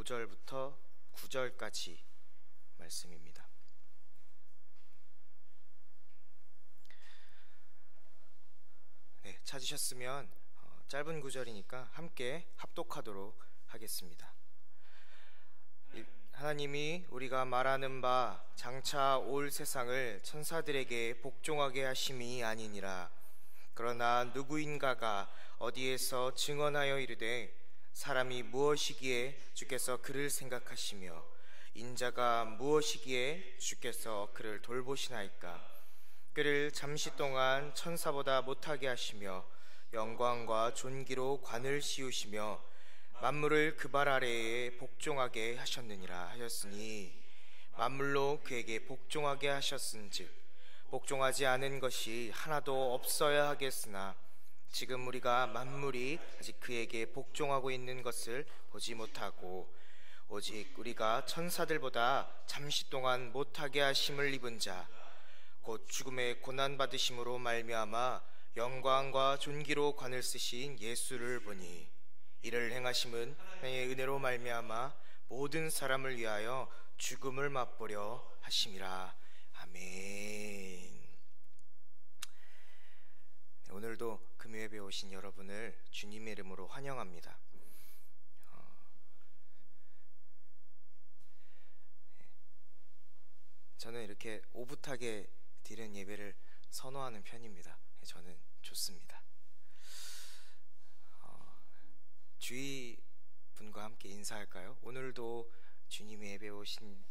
5절부터 9절까지 말씀입니다. 네, 찾으셨으면 짧은 구절이니까 함께 합독하도록 하겠습니다. 하나님이 우리가 말하는 바 장차 올 세상을 천사들에게 복종하게 하심이 아니니라. 그러나 누구인가가 어디에서 증언하여 이르되 사람이 무엇이기에 주께서 그를 생각하시며 인자가 무엇이기에 주께서 그를 돌보시나이까. 그를 잠시 동안 천사보다 못하게 하시며 영광과 존귀로 관을 씌우시며 만물을 그 발 아래에 복종하게 하셨느니라 하였으니, 만물로 그에게 복종하게 하셨은즉 복종하지 않은 것이 하나도 없어야 하겠으나 지금 우리가 만물이 아직 그에게 복종하고 있는 것을 보지 못하고 오직 우리가 천사들보다 잠시 동안 못하게 하심을 입은 자 곧 죽음의 고난 받으심으로 말미암아 영광과 존귀로 관을 쓰신 예수를 보니, 이를 행하심은 하나님의 은혜로 말미암아 모든 사람을 위하여 죽음을 맛보려 하심이라. 아멘. 오늘도 금요예배에 오신 여러분을 주님의 이름으로 환영합니다. 저는 이렇게 오붓하게 드리는 예배를 선호하는 편입니다. 저는 좋습니다. 주위 분과 함께 인사할까요? 오늘도 주님의 예배에 오신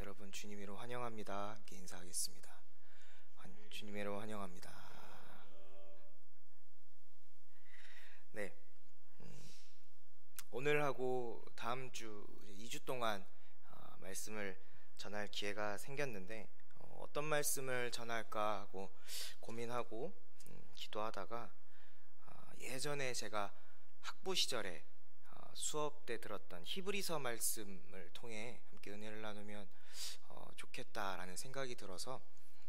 여러분 주님으로 환영합니다. 함께 인사하겠습니다. 주님으로 환영합니다. 네, 오늘하고 다음 주 2주 동안 말씀을 전할 기회가 생겼는데 어떤 말씀을 전할까 하고 고민하고 기도하다가 예전에 제가 학부 시절에 수업 때 들었던 히브리서 말씀을 통해 함께 은혜를 나누면 좋겠다라는 생각이 들어서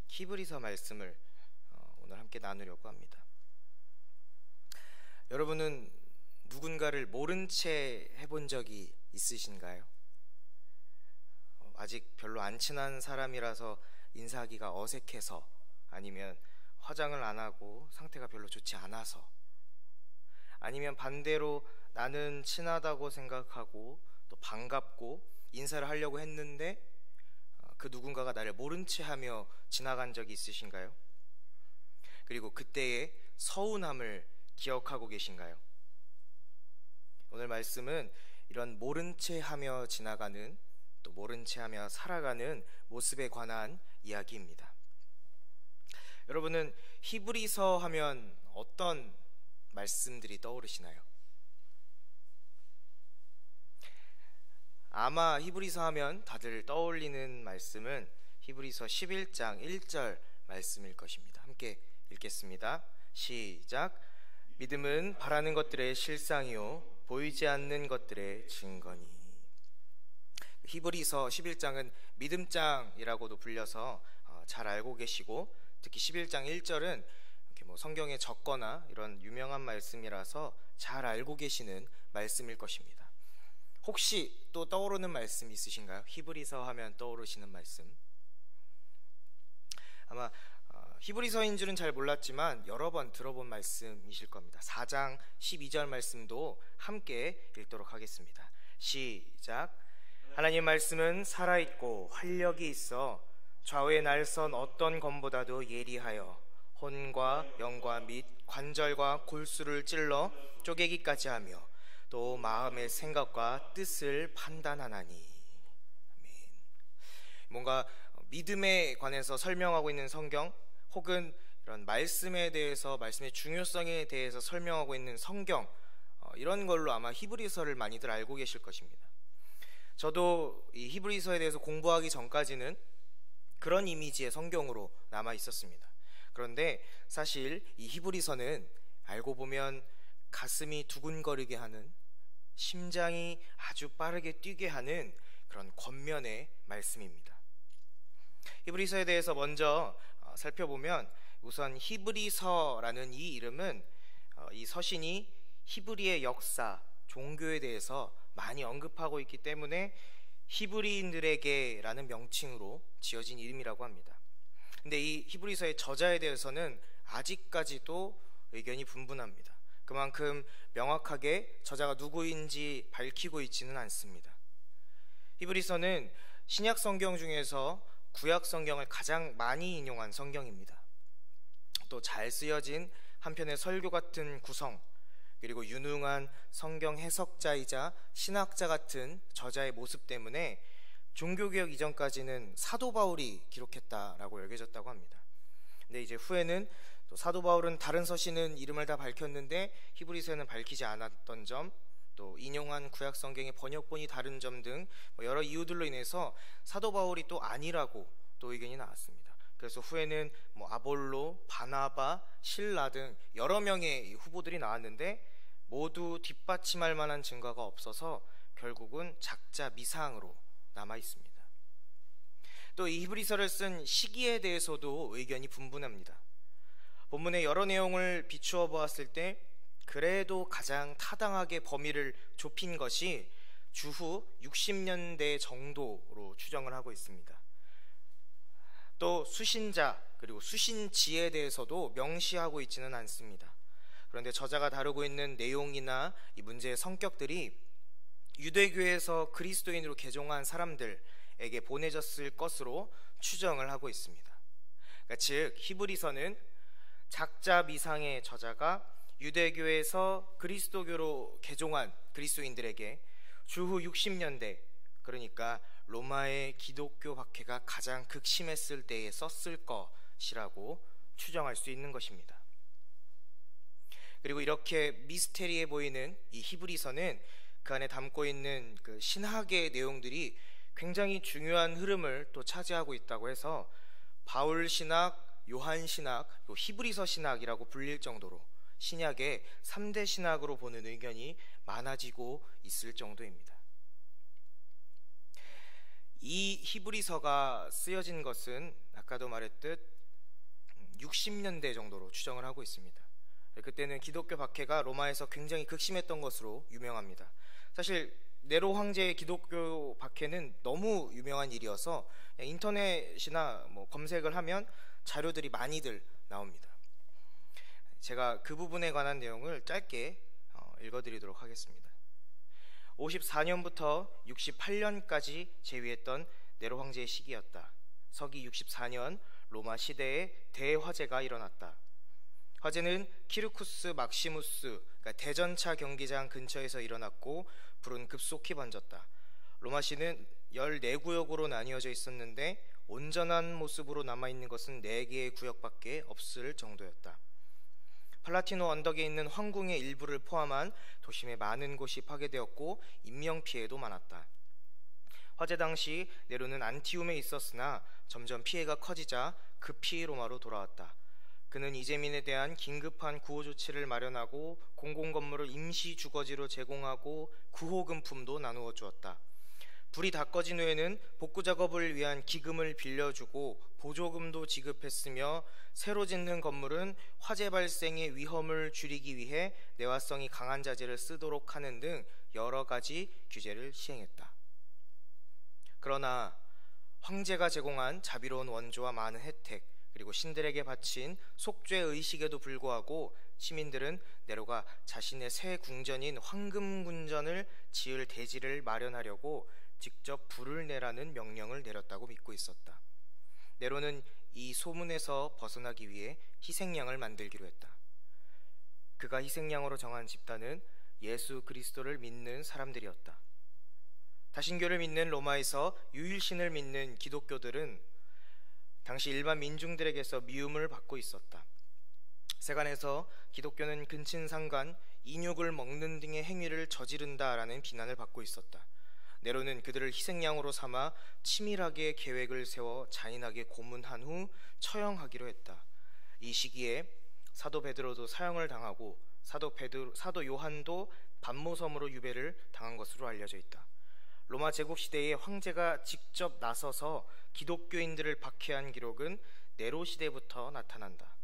히브리서 말씀을 오늘 함께 나누려고 합니다. 여러분은 누군가를 모른 채 해본 적이 있으신가요? 아직 별로 안 친한 사람이라서 인사하기가 어색해서, 아니면 화장을 안 하고 상태가 별로 좋지 않아서, 아니면 반대로 나는 친하다고 생각하고 또 반갑고 인사를 하려고 했는데 그 누군가가 나를 모른 채 하며 지나간 적이 있으신가요? 그리고 그때의 서운함을 기억하고 계신가요? 오늘 말씀은 이런 모른 채 하며 지나가는, 또 모른 채 하며 살아가는 모습에 관한 이야기입니다. 여러분은 히브리서 하면 어떤 말씀들이 떠오르시나요? 아마 히브리서 하면 다들 떠올리는 말씀은 히브리서 11장 1절 말씀일 것입니다. 함께 읽겠습니다. 시작. 믿음은 바라는 것들의 실상이요 보이지 않는 것들의 증거니. 히브리서 11장은 믿음장이라고도 불려서 잘 알고 계시고, 특히 11장 1절은 이렇게 성경에 적거나 이런 유명한 말씀이라서 잘 알고 계시는 말씀일 것입니다. 혹시 또 떠오르는 말씀 있으신가요? 히브리서 하면 떠오르시는 말씀. 아마 히브리서인 줄은 잘 몰랐지만 여러 번 들어본 말씀이실 겁니다. 4장 12절 말씀도 함께 읽도록 하겠습니다. 시작. 하나님 말씀은 살아있고 활력이 있어 좌우의 날선 어떤 검보다도 예리하여 혼과 영과 및 관절과 골수를 찔러 쪼개기까지 하며 또 마음의 생각과 뜻을 판단하나니. 아멘. 뭔가 믿음에 관해서 설명하고 있는 성경, 혹은 이런 말씀에 대해서, 말씀의 중요성에 대해서 설명하고 있는 성경, 이런 걸로 아마 히브리서를 많이들 알고 계실 것입니다. 저도 이 히브리서에 대해서 공부하기 전까지는 그런 이미지의 성경으로 남아 있었습니다. 그런데 사실 이 히브리서는 알고 보면 가슴이 두근거리게 하는, 심장이 아주 빠르게 뛰게 하는 그런 권면의 말씀입니다. 히브리서에 대해서 먼저 살펴보면, 우선 히브리서라는 이 이름은 이 서신이 히브리의 역사, 종교에 대해서 많이 언급하고 있기 때문에 히브리인들에게라는 명칭으로 지어진 이름이라고 합니다. 근데 이 히브리서의 저자에 대해서는 아직까지도 의견이 분분합니다. 그만큼 명확하게 저자가 누구인지 밝히고 있지는 않습니다. 히브리서는 신약 성경 중에서 구약 성경을 가장 많이 인용한 성경입니다. 또 잘 쓰여진 한편의 설교 같은 구성, 그리고 유능한 성경 해석자이자 신학자 같은 저자의 모습 때문에 종교개혁 이전까지는 사도 바울이 기록했다라고 여겨졌다고 합니다. 근데 이제 후에는 또 사도 바울은 다른 서신은 이름을 다 밝혔는데 히브리서에는 밝히지 않았던 점, 또 인용한 구약 성경의 번역본이 다른 점 등 여러 이유들로 인해서 사도 바울이 또 아니라고 또 의견이 나왔습니다. 그래서 후에는 아볼로, 바나바, 실라 등 여러 명의 후보들이 나왔는데 모두 뒷받침할 만한 증거가 없어서 결국은 작자 미사항으로 남아 있습니다. 또 이 히브리서를 쓴 시기에 대해서도 의견이 분분합니다. 본문의 여러 내용을 비추어 보았을 때 그래도 가장 타당하게 범위를 좁힌 것이 주후 60년대 정도로 추정을 하고 있습니다. 또 수신자 그리고 수신지에 대해서도 명시하고 있지는 않습니다. 그런데 저자가 다루고 있는 내용이나 이 문제의 성격들이 유대교에서 그리스도인으로 개종한 사람들에게 보내졌을 것으로 추정을 하고 있습니다. 그러니까 즉 히브리서는 작자 미상의 저자가 유대교에서 그리스도교로 개종한 그리스도인들에게 주후 60년대, 그러니까 로마의 기독교 박해가 가장 극심했을 때에 썼을 것이라고 추정할 수 있는 것입니다. 그리고 이렇게 미스테리해 보이는 이 히브리서는 그 안에 담고 있는 그 신학의 내용들이 굉장히 중요한 흐름을 또 차지하고 있다고 해서 바울 신학, 요한 신학, 히브리서 신학이라고 불릴 정도로 신약의 3대 신학으로 보는 의견이 많아지고 있을 정도입니다. 이 히브리서가 쓰여진 것은 아까도 말했듯 60년대 정도로 추정을 하고 있습니다. 그때는 기독교 박해가 로마에서 굉장히 극심했던 것으로 유명합니다. 사실 네로 황제의 기독교 박해는 너무 유명한 일이어서 인터넷이나 검색을 하면 자료들이 많이들 나옵니다. 제가 그 부분에 관한 내용을 짧게 읽어드리도록 하겠습니다. 54년부터 68년까지 재위했던 네로 황제의 시기였다. 서기 64년 로마 시대에 대화재가 일어났다. 화재는 키르쿠스 막시무스, 그러니까 대전차 경기장 근처에서 일어났고 불은 급속히 번졌다. 로마시는 14구역으로 나뉘어져 있었는데 온전한 모습으로 남아있는 것은 4개의 구역밖에 없을 정도였다. 팔라티노 언덕에 있는 황궁의 일부를 포함한 도심의 많은 곳이 파괴되었고 인명피해도 많았다. 화재 당시 네로는 안티움에 있었으나 점점 피해가 커지자 급히 로마로 돌아왔다. 그는 이재민에 대한 긴급한 구호 조치를 마련하고 공공건물을 임시 주거지로 제공하고 구호금품도 나누어 주었다. 불이 다 꺼진 후에는 복구 작업을 위한 기금을 빌려주고 보조금도 지급했으며 새로 짓는 건물은 화재 발생의 위험을 줄이기 위해 내화성이 강한 자재를 쓰도록 하는 등 여러 가지 규제를 시행했다. 그러나 황제가 제공한 자비로운 원조와 많은 혜택, 그리고 신들에게 바친 속죄 의식에도 불구하고 시민들은 네로가 자신의 새 궁전인 황금궁전을 지을 대지를 마련하려고 직접 불을 내라는 명령을 내렸다고 믿고 있었다. 네로는 이 소문에서 벗어나기 위해 희생양을 만들기로 했다. 그가 희생양으로 정한 집단은 예수 그리스도를 믿는 사람들이었다. 다신교를 믿는 로마에서 유일신을 믿는 기독교들은 당시 일반 민중들에게서 미움을 받고 있었다. 세간에서 기독교는 근친상간, 인육을 먹는 등의 행위를 저지른다라는 비난을 받고 있었다. 네로는 그들을 희생양으로 삼아 치밀하게 계획을 세워 잔인하게 고문한 후 처형하기로 했다. 이 시기에 사도 베드로도 사형을 당하고 사도 요한도 반모섬으로 유배를 당한 것으로 알려져 있다. 로마 제국 시대에 황제가 직접 나서서 기독교인들을 박해한 기록은 네로 시대부터 나타난다.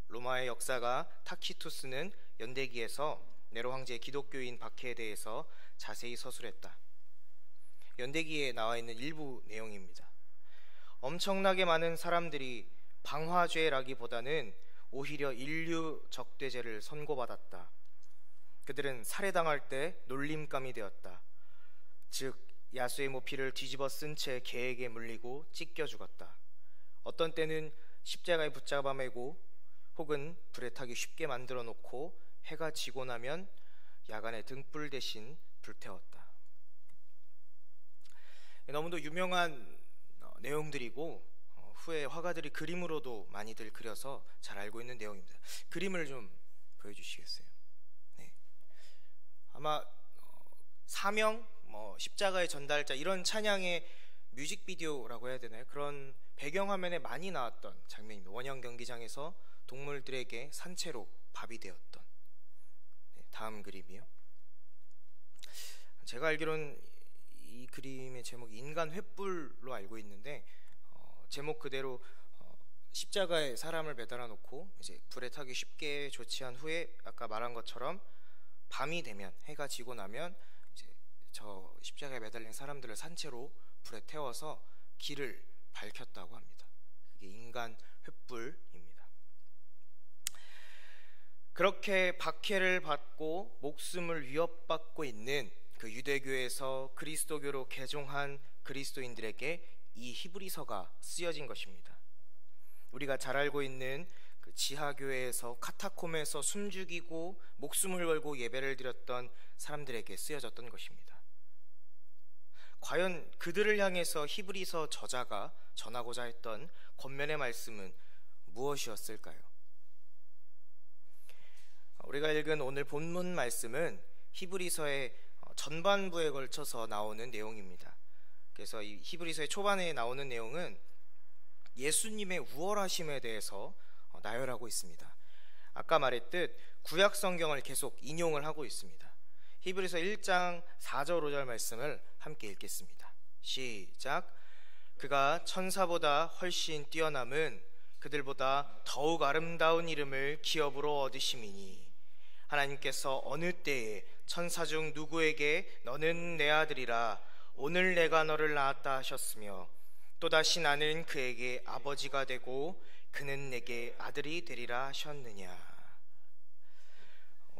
로마의 역사가 타키투스는 연대기에서 네로 황제의 기독교인 박해에 대해서 자세히 서술했다. 연대기에 나와 있는 일부 내용입니다. 엄청나게 많은 사람들이 방화죄라기보다는 오히려 인류 적대죄를 선고받았다. 그들은 살해당할 때 놀림감이 되었다. 즉 야수의 모피를 뒤집어 쓴 채 개에게 물리고 찢겨 죽었다. 어떤 때는 십자가에 붙잡아 매고 혹은 불에 타기 쉽게 만들어 놓고 해가 지고 나면 야간에 등불 대신 불태웠다. 너무도 유명한 내용들이고 후에 화가들이 그림으로도 많이들 그려서 잘 알고 있는 내용입니다. 그림을 좀 보여주시겠어요? 네. 아마 사명, 십자가의 전달자 이런 찬양의 뮤직비디오라고 해야 되나요? 그런 배경화면에 많이 나왔던 장면입니다. 원형 경기장에서 동물들에게 산채로 밥이 되었던. 네, 다음 그림이요. 제가 알기로는 이 그림의 제목이 인간 횃불로 알고 있는데 제목 그대로 십자가에 사람을 매달아 놓고 이제 불에 타기 쉽게 조치한 후에 아까 말한 것처럼 밤이 되면 해가 지고 나면 이제 저 십자가에 매달린 사람들을 산채로 불에 태워서 길을 밝혔다고 합니다. 그게 인간 횃불입니다. 그렇게 박해를 받고 목숨을 위협받고 있는 그 유대교에서 그리스도교로 개종한 그리스도인들에게 이 히브리서가 쓰여진 것입니다. 우리가 잘 알고 있는 그 지하교회에서 카타콤에서 숨죽이고 목숨을 걸고 예배를 드렸던 사람들에게 쓰여졌던 것입니다. 과연 그들을 향해서 히브리서 저자가 전하고자 했던 권면의 말씀은 무엇이었을까요? 우리가 읽은 오늘 본문 말씀은 히브리서의 전반부에 걸쳐서 나오는 내용입니다. 그래서 이 히브리서의 초반에 나오는 내용은 예수님의 우월하심에 대해서 나열하고 있습니다. 아까 말했듯 구약 성경을 계속 인용을 하고 있습니다. 히브리서 1장 4절 5절 말씀을 함께 읽겠습니다. 시작. 그가 천사보다 훨씬 뛰어남은 그들보다 더욱 아름다운 이름을 기업으로 얻으심이니 하나님께서 어느 때에 천사 중 누구에게 너는 내 아들이라 오늘 내가 너를 낳았다 하셨으며 또다시 나는 그에게 아버지가 되고 그는 내게 아들이 되리라 하셨느냐.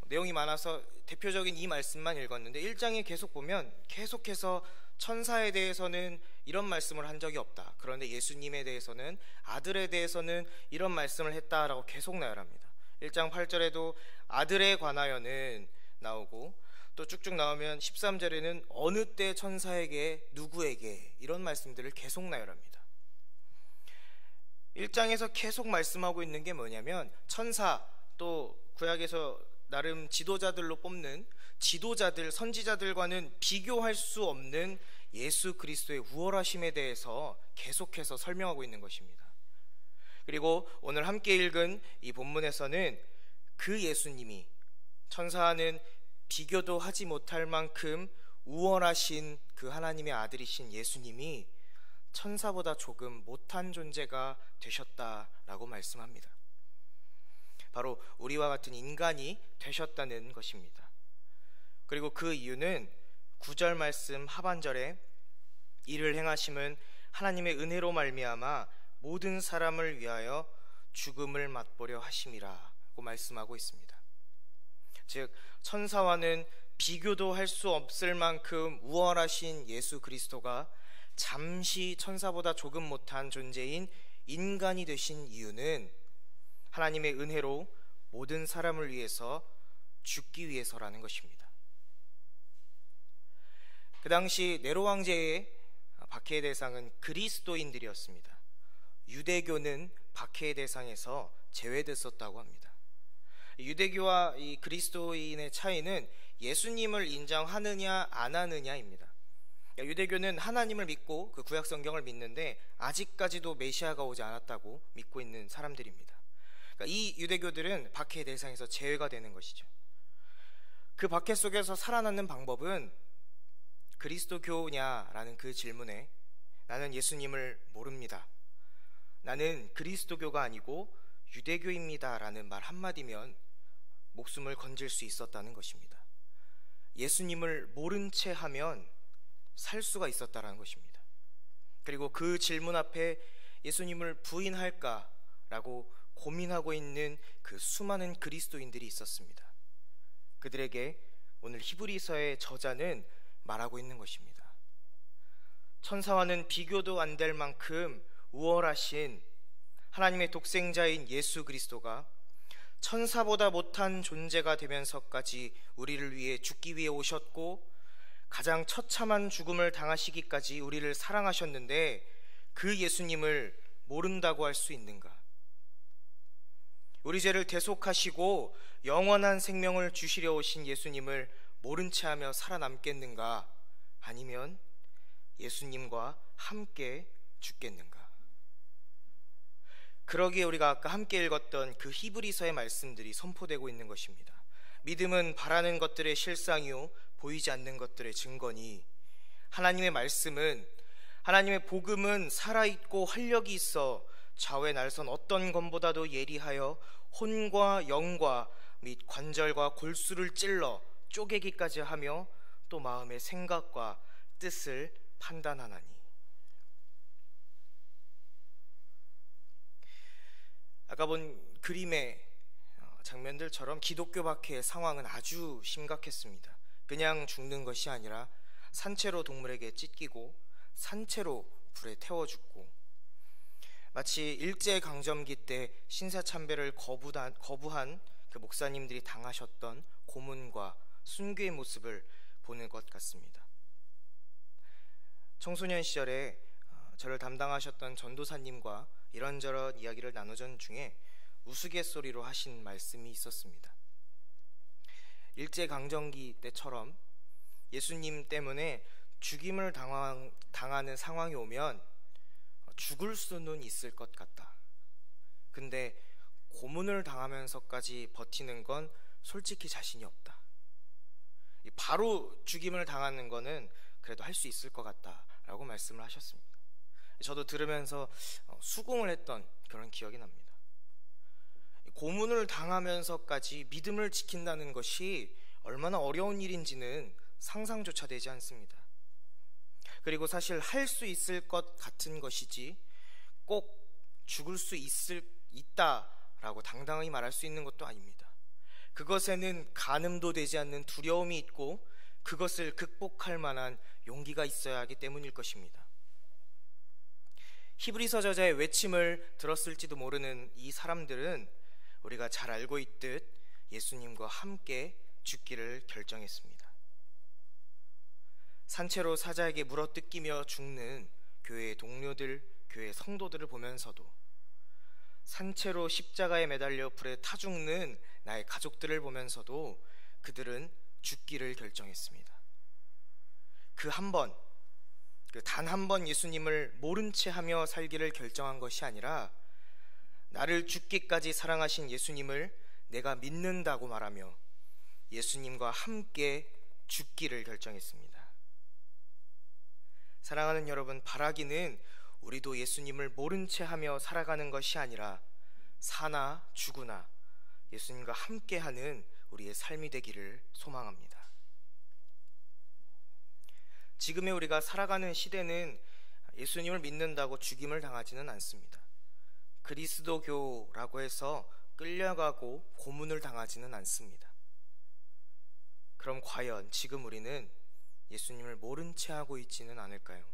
내용이 많아서 대표적인 이 말씀만 읽었는데 1장에 계속 보면 계속해서 천사에 대해서는 이런 말씀을 한 적이 없다. 그런데 예수님에 대해서는 아들에 대해서는 이런 말씀을 했다라고 계속 나열합니다. 1장 8절에도 아들에 관하여는 나오고 또 쭉쭉 나오면 13절에는 어느 때 천사에게 누구에게 이런 말씀들을 계속 나열합니다. 1장에서 계속 말씀하고 있는 게 뭐냐면 천사 또 구약에서 나름 지도자들로 뽑는 지도자들 선지자들과는 비교할 수 없는 예수 그리스도의 우월하심에 대해서 계속해서 설명하고 있는 것입니다. 그리고 오늘 함께 읽은 이 본문에서는 그 예수님이 천사와는 비교도 하지 못할 만큼 우월하신 그 하나님의 아들이신 예수님이 천사보다 조금 못한 존재가 되셨다라고 말씀합니다. 바로 우리와 같은 인간이 되셨다는 것입니다. 그리고 그 이유는 9절 말씀 하반절에 이를 행하심은 하나님의 은혜로 말미암아 모든 사람을 위하여 죽음을 맛보려 하심이라고 말씀하고 있습니다. 즉 천사와는 비교도 할 수 없을 만큼 우월하신 예수 그리스도가 잠시 천사보다 조금 못한 존재인 인간이 되신 이유는 하나님의 은혜로 모든 사람을 위해서 죽기 위해서라는 것입니다. 그 당시 네로 왕제의 박해의 대상은 그리스도인들이었습니다. 유대교는 박해의 대상에서 제외됐었다고 합니다. 유대교와 이 그리스도인의 차이는 예수님을 인정하느냐 안 하느냐입니다. 유대교는 하나님을 믿고 그 구약 성경을 믿는데 아직까지도 메시아가 오지 않았다고 믿고 있는 사람들입니다. 그러니까 이 유대교들은 박해의 대상에서 제외가 되는 것이죠. 그 박해 속에서 살아남는 방법은 그리스도교냐라는 그 질문에 나는 예수님을 모릅니다. 나는 그리스도교가 아니고 유대교입니다 라는 말 한마디면 목숨을 건질 수 있었다는 것입니다. 예수님을 모른 채 하면 살 수가 있었다라는 것입니다. 그리고 그 질문 앞에 예수님을 부인할까라고 고민하고 있는 그 수많은 그리스도인들이 있었습니다. 그들에게 오늘 히브리서의 저자는 말하고 있는 것입니다. 천사와는 비교도 안 될 만큼 우월하신 하나님의 독생자인 예수 그리스도가 천사보다 못한 존재가 되면서까지 우리를 위해 죽기 위해 오셨고 가장 처참한 죽음을 당하시기까지 우리를 사랑하셨는데 그 예수님을 모른다고 할 수 있는가? 우리 죄를 대속하시고 영원한 생명을 주시려 오신 예수님을 모른 채 하며 살아남겠는가? 아니면 예수님과 함께 죽겠는가? 그러기에 우리가 아까 함께 읽었던 그 히브리서의 말씀들이 선포되고 있는 것입니다. 믿음은 바라는 것들의 실상이요 보이지 않는 것들의 증거니, 하나님의 말씀은, 하나님의 복음은 살아있고 활력이 있어 좌우에 날선 어떤 검보다도 예리하여 혼과 영과 및 관절과 골수를 찔러 쪼개기까지 하며 또 마음의 생각과 뜻을 판단하나니. 아까 본 그림의 장면들처럼 기독교 박해의 상황은 아주 심각했습니다. 그냥 죽는 것이 아니라 산채로 동물에게 찢기고 산채로 불에 태워 죽고, 마치 일제강점기 때 신사참배를 거부한 그 목사님들이 당하셨던 고문과 순교의 모습을 보는 것 같습니다. 청소년 시절에 저를 담당하셨던 전도사님과 이런저런 이야기를 나누던 중에 우스갯소리로 하신 말씀이 있었습니다. 일제강점기 때처럼 예수님 때문에 죽임을 당하는 상황이 오면 죽을 수는 있을 것 같다. 근데 고문을 당하면서까지 버티는 건 솔직히 자신이 없다. 바로 죽임을 당하는 거는 그래도 할 수 있을 것 같다라고 말씀을 하셨습니다. 저도 들으면서 수긍을 했던 그런 기억이 납니다. 고문을 당하면서까지 믿음을 지킨다는 것이 얼마나 어려운 일인지는 상상조차 되지 않습니다. 그리고 사실 할 수 있을 것 같은 것이지 꼭 죽을 수 있다라고 당당히 말할 수 있는 것도 아닙니다. 그것에는 간음도 되지 않는 두려움이 있고 그것을 극복할 만한 용기가 있어야 하기 때문일 것입니다. 히브리서 저자의 외침을 들었을지도 모르는 이 사람들은 우리가 잘 알고 있듯 예수님과 함께 죽기를 결정했습니다. 산채로 사자에게 물어뜯기며 죽는 교회의 동료들, 교회 성도들을 보면서도 산채로 십자가에 매달려 불에 타 죽는 나의 가족들을 보면서도 그들은 죽기를 결정했습니다. 단 한 번 예수님을 모른 채 하며 살기를 결정한 것이 아니라 나를 죽기까지 사랑하신 예수님을 내가 믿는다고 말하며 예수님과 함께 죽기를 결정했습니다. 사랑하는 여러분, 바라기는 우리도 예수님을 모른 채 하며 살아가는 것이 아니라 사나 죽으나 예수님과 함께하는 우리의 삶이 되기를 소망합니다. 지금의 우리가 살아가는 시대는 예수님을 믿는다고 죽임을 당하지는 않습니다. 그리스도교라고 해서 끌려가고 고문을 당하지는 않습니다. 그럼 과연 지금 우리는 예수님을 모른 채 하고 있지는 않을까요?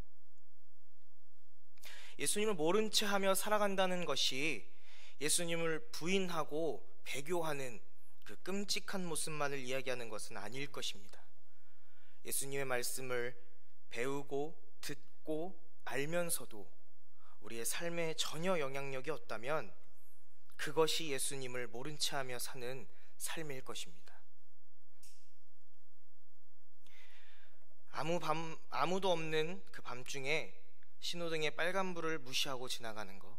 예수님을 모른 채 하며 살아간다는 것이 예수님을 부인하고 배교하는 그 끔찍한 모습만을 이야기하는 것은 아닐 것입니다. 예수님의 말씀을 배우고 듣고 알면서도 우리의 삶에 전혀 영향력이 없다면 그것이 예수님을 모른 채 하며 사는 삶일 것입니다. 아무도 없는 그 밤중에 신호등의 빨간불을 무시하고 지나가는 거,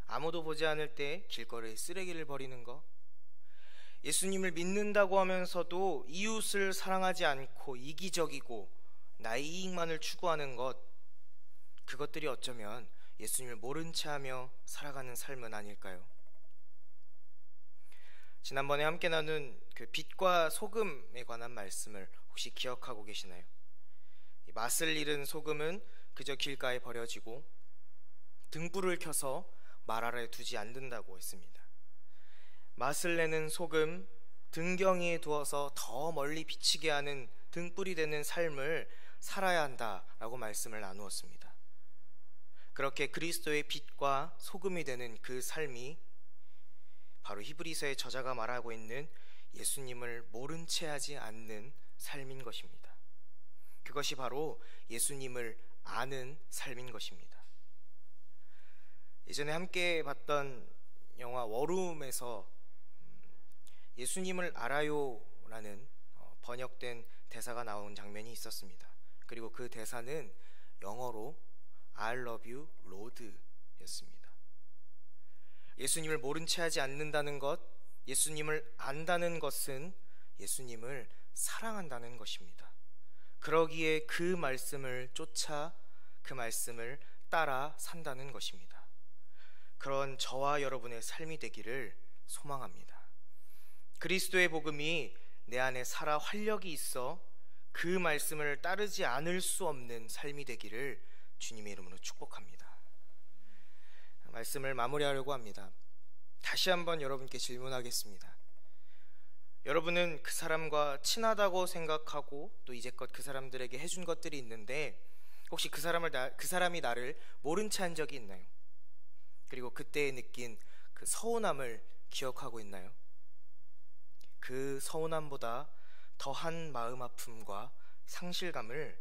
아무도 보지 않을 때 길거리에 쓰레기를 버리는 거, 예수님을 믿는다고 하면서도 이웃을 사랑하지 않고 이기적이고 나의 이익만을 추구하는 것, 그것들이 어쩌면 예수님을 모른 채 하며 살아가는 삶은 아닐까요? 지난번에 함께 나눈 그 빛과 소금에 관한 말씀을 혹시 기억하고 계시나요? 맛을 잃은 소금은 그저 길가에 버려지고 등불을 켜서 말 아래 두지 않는다고 했습니다. 맛을 내는 소금, 등경이에 두어서 더 멀리 비치게 하는 등불이 되는 삶을 살아야 한다라고 말씀을 나누었습니다. 그렇게 그리스도의 빛과 소금이 되는 그 삶이 바로 히브리서의 저자가 말하고 있는 예수님을 모른 채 하지 않는 삶인 것입니다. 그것이 바로 예수님을 아는 삶인 것입니다. 예전에 함께 봤던 영화 워룸에서 예수님을 알아요라는 번역된 대사가 나온 장면이 있었습니다. 그리고 그 대사는 영어로 I love you, Lord 였습니다. 예수님을 모른 채 하지 않는다는 것, 예수님을 안다는 것은 예수님을 사랑한다는 것입니다. 그러기에 그 말씀을 쫓아 그 말씀을 따라 산다는 것입니다. 그런 저와 여러분의 삶이 되기를 소망합니다. 그리스도의 복음이 내 안에 살아 활력이 있어 그 말씀을 따르지 않을 수 없는 삶이 되기를 주님의 이름으로 축복합니다. 말씀을 마무리하려고 합니다. 다시 한번 여러분께 질문하겠습니다. 여러분은 그 사람과 친하다고 생각하고 또 이제껏 그 사람들에게 해준 것들이 있는데 혹시 그 사람이 나를 모른 채 한 적이 있나요? 그리고 그때에 느낀 그 서운함을 기억하고 있나요? 그 서운함보다 더한 마음 아픔과 상실감을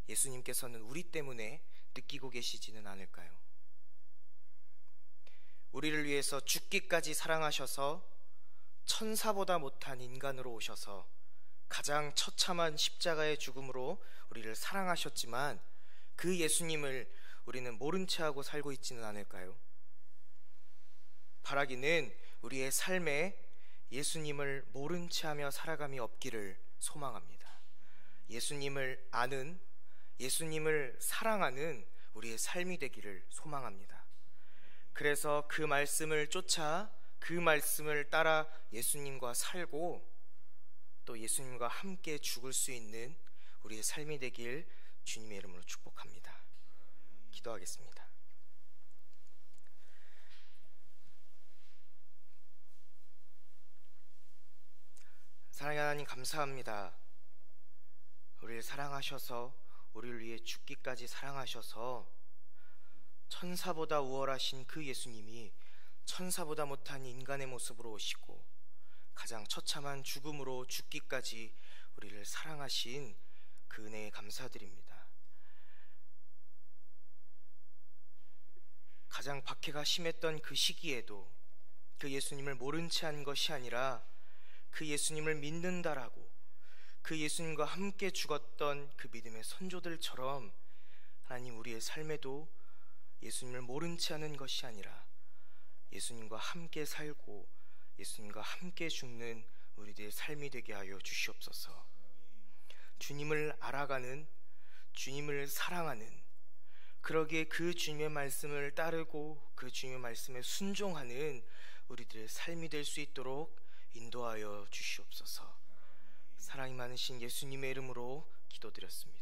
예수님께서는 우리 때문에 느끼고 계시지는 않을까요? 우리를 위해서 죽기까지 사랑하셔서 천사보다 못한 인간으로 오셔서 가장 처참한 십자가의 죽음으로 우리를 사랑하셨지만 그 예수님을 우리는 모른 채 하고 살고 있지는 않을까요? 바라기는 우리의 삶에 예수님을 모른 채 하며 살아감이 없기를 소망합니다. 예수님을 아는, 예수님을 사랑하는 우리의 삶이 되기를 소망합니다. 그래서 그 말씀을 쫓아 그 말씀을 따라 예수님과 살고 또 예수님과 함께 죽을 수 있는 우리의 삶이 되길 주님의 이름으로 축복합니다. 기도하겠습니다. 사랑하는 하나님 감사합니다. 우리를 사랑하셔서 우리를 위해 죽기까지 사랑하셔서 천사보다 우월하신 그 예수님이 천사보다 못한 인간의 모습으로 오시고 가장 처참한 죽음으로 죽기까지 우리를 사랑하신 그 은혜에 감사드립니다. 가장 박해가 심했던 그 시기에도 그 예수님을 모른 채 한 것이 아니라 그 예수님을 믿는다라고 그 예수님과 함께 죽었던 그 믿음의 선조들처럼 하나님 우리의 삶에도 예수님을 모른 채 하는 것이 아니라 예수님과 함께 살고 예수님과 함께 죽는 우리들의 삶이 되게 하여 주시옵소서. 주님을 알아가는, 주님을 사랑하는, 그러기에 그 주님의 말씀을 따르고 그 주님의 말씀에 순종하는 우리들의 삶이 될 수 있도록 인도하여 주시옵소서. 사랑이 많으신 예수님의 이름으로 기도드렸습니다.